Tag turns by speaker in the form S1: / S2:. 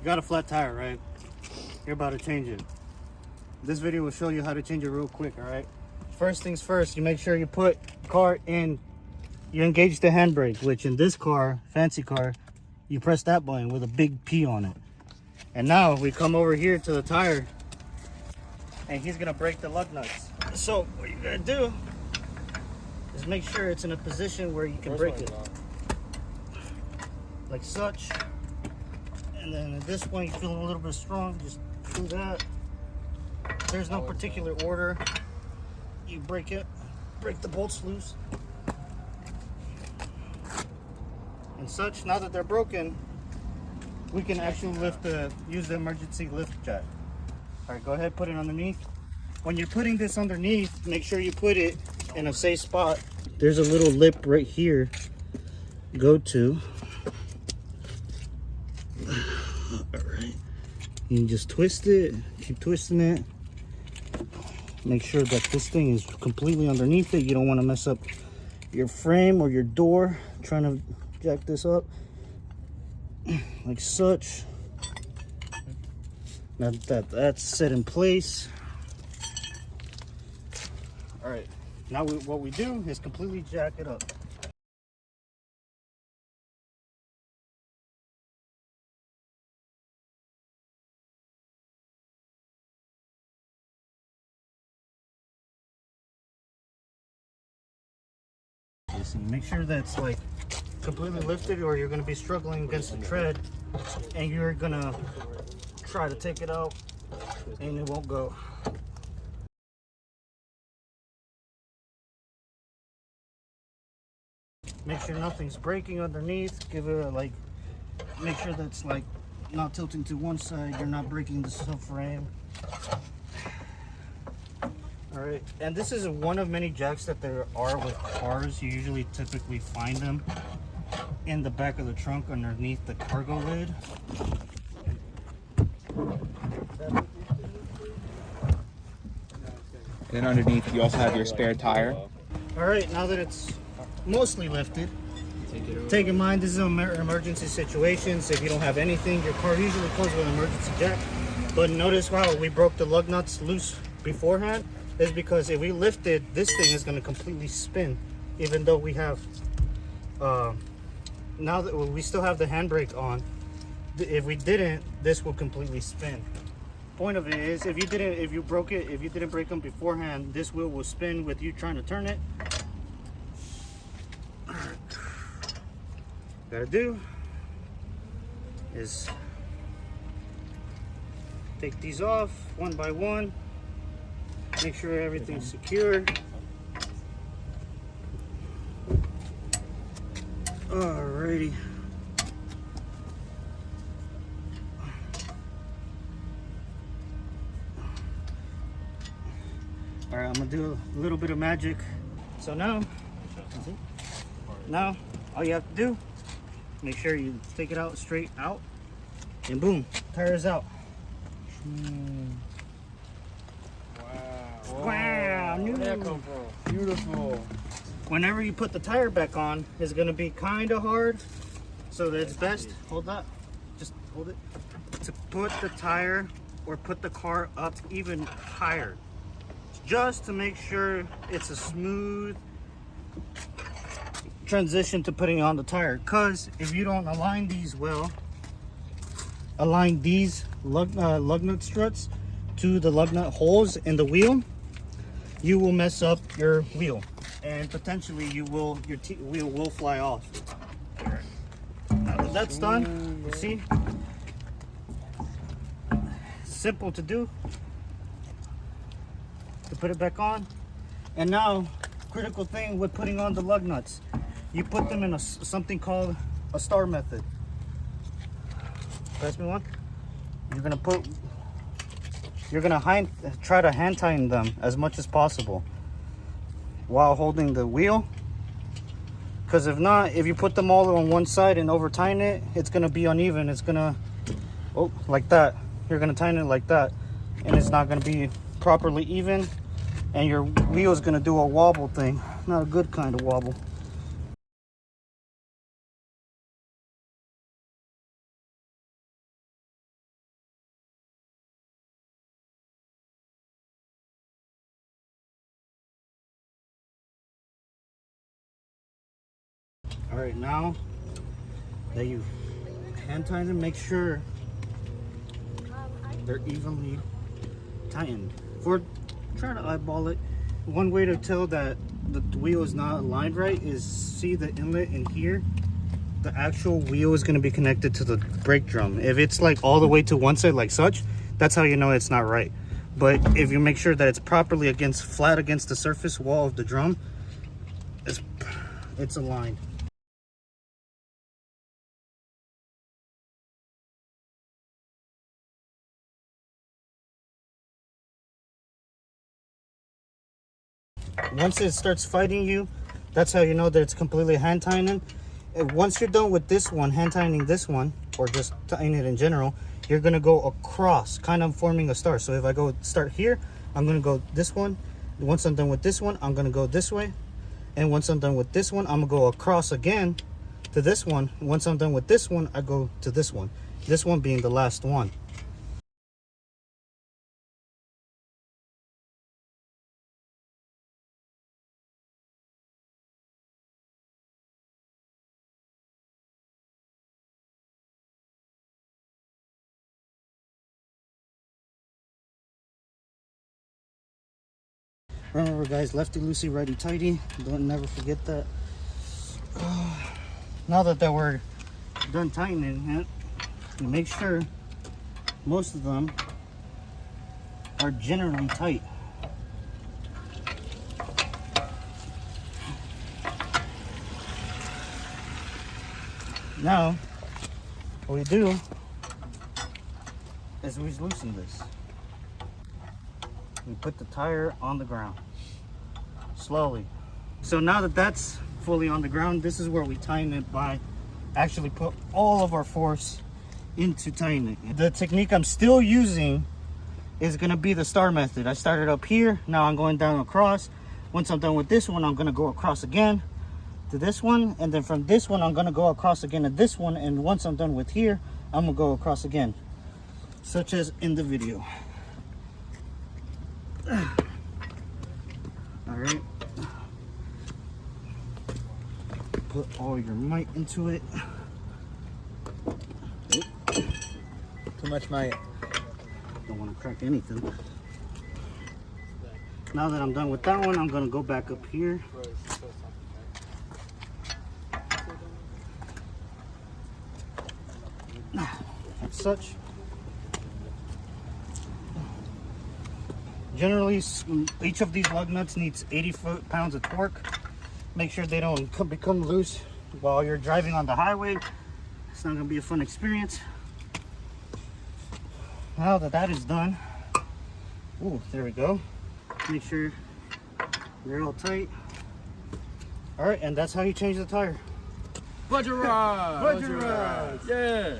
S1: You got a flat tire, right? You're about to change it. This video will show you how to change it real quick, all right? First things first, you make sure you put car in, you engage the handbrake, which in this car, fancy car, you press that button with a big P on it. And now we come over here to the tire and he's gonna break the lug nuts. So what you gotta do is make sure it's in a position where you can break it. Like such. And then at this point, you feel a little bit strong, just do that. There's no particular order. You break it, break the bolts loose. And such, now that they're broken, we can actually use the emergency lift jack. All right, go ahead, put it underneath. When you're putting this underneath, make sure you put it in a safe spot. There's a little lip right here. Go to. All right, you can just twist it, keep twisting it. Make sure that this thing is completely underneath it. You don't want to mess up your frame or your door trying to jack this up. Like such. Now that's set in place. All right, now what we do is completely jack it up. So make sure that's like completely lifted, or you're going to be struggling against the tread and you're going to try to take it out and it won't go. Make sure nothing's breaking underneath. Give it a make sure that's like not tilting to one side. You're not breaking the subframe. All right, and this is one of many jacks that there are with cars. You typically find them in the back of the trunk underneath the cargo lid.
S2: Then underneath you also have your spare tire.
S1: All right, now that it's mostly lifted, take in mind this is an emergency situation. So if you don't have anything, your car usually comes with an emergency jack. But notice how we broke the lug nuts loose beforehand is because if we lift it, this thing is going to completely spin, even though we have now that we still have the handbrake on. If we didn't, this will completely spin. Point of it is, if you didn't break them beforehand, this wheel will spin with you trying to turn it. Gotta do is take these off one by one. Make sure everything's secure. Alrighty. Alright, I'm gonna do a little bit of magic. So now all you have to do, make sure you take it out straight out, and boom, tire is out. Wow,
S3: Where'd that come from? Beautiful.
S1: Whenever you put the tire back on, it's gonna be kind of hard, so that it's best, hold that, just hold it, to put the tire or put the car up even higher, just to make sure it's a smooth transition to putting on the tire. Because if you don't align these well, align these lug nut struts to the lug nut holes in the wheel, you will mess up your wheel, and potentially your wheel will fly off. Now that that's done, you see, simple to do, to put it back on. And now, critical thing with putting on the lug nuts, you put them in something called a star method. Pass me one. You're gonna try to hand tighten them as much as possible while holding the wheel, because if not, if you put them all on one side and over tighten it, it's gonna be uneven. It's gonna, like that. You're gonna tighten it like that, and it's not gonna be properly even, and your wheel is gonna do a wobble thing. Not a good kind of wobble. right, now that you hand tighten them, make sure they're evenly tightened. Try to eyeball it. One way to tell that the wheel is not aligned right is see the inlet in here. The actual wheel is going to be connected to the brake drum. If it's like all the way to one side like such, that's how you know it's not right. But if you make sure that it's properly flat against the surface wall of the drum, it's aligned. Once it starts fighting you, that's how you know that it's completely hand tightening. And once you're done with this one, hand tightening this one, or just tightening it in general, you're gonna go across, kind of forming a star. So if I go start here, I'm gonna go this one. Once I'm done with this one, I'm gonna go this way. And once I'm done with this one, I'm gonna go across again to this one. Once I'm done with this one, I go to this one. This one being the last one. Remember guys, lefty loosey, righty tighty. Don't never forget that. Now that we're done tightening it, make sure most of them are generally tight. Now, what we do is we loosen this. We put the tire on the ground, slowly. So now that that's fully on the ground, this is where we tighten it by actually put all of our force into tightening it. The technique I'm still using is gonna be the star method. I started up here, now I'm going down across. Once I'm done with this one, I'm gonna go across again to this one, and then from this one, I'm gonna go across again to this one, and once I'm done with here, I'm gonna go across again, such as in the video. All right, put all your might into it.
S2: Too much might.
S1: Don't want to crack anything. Now that I'm done with that one, I'm gonna go back up here. Like such. Generally, each of these lug nuts needs 80 foot-pounds of torque. Make sure they don't become loose while you're driving on the highway. It's not gonna be a fun experience. Now that that is done, ooh, there we go. Make sure they're all tight. All right, and that's how you change the tire.
S3: Budget ride!
S2: Budget ride!
S3: Yeah!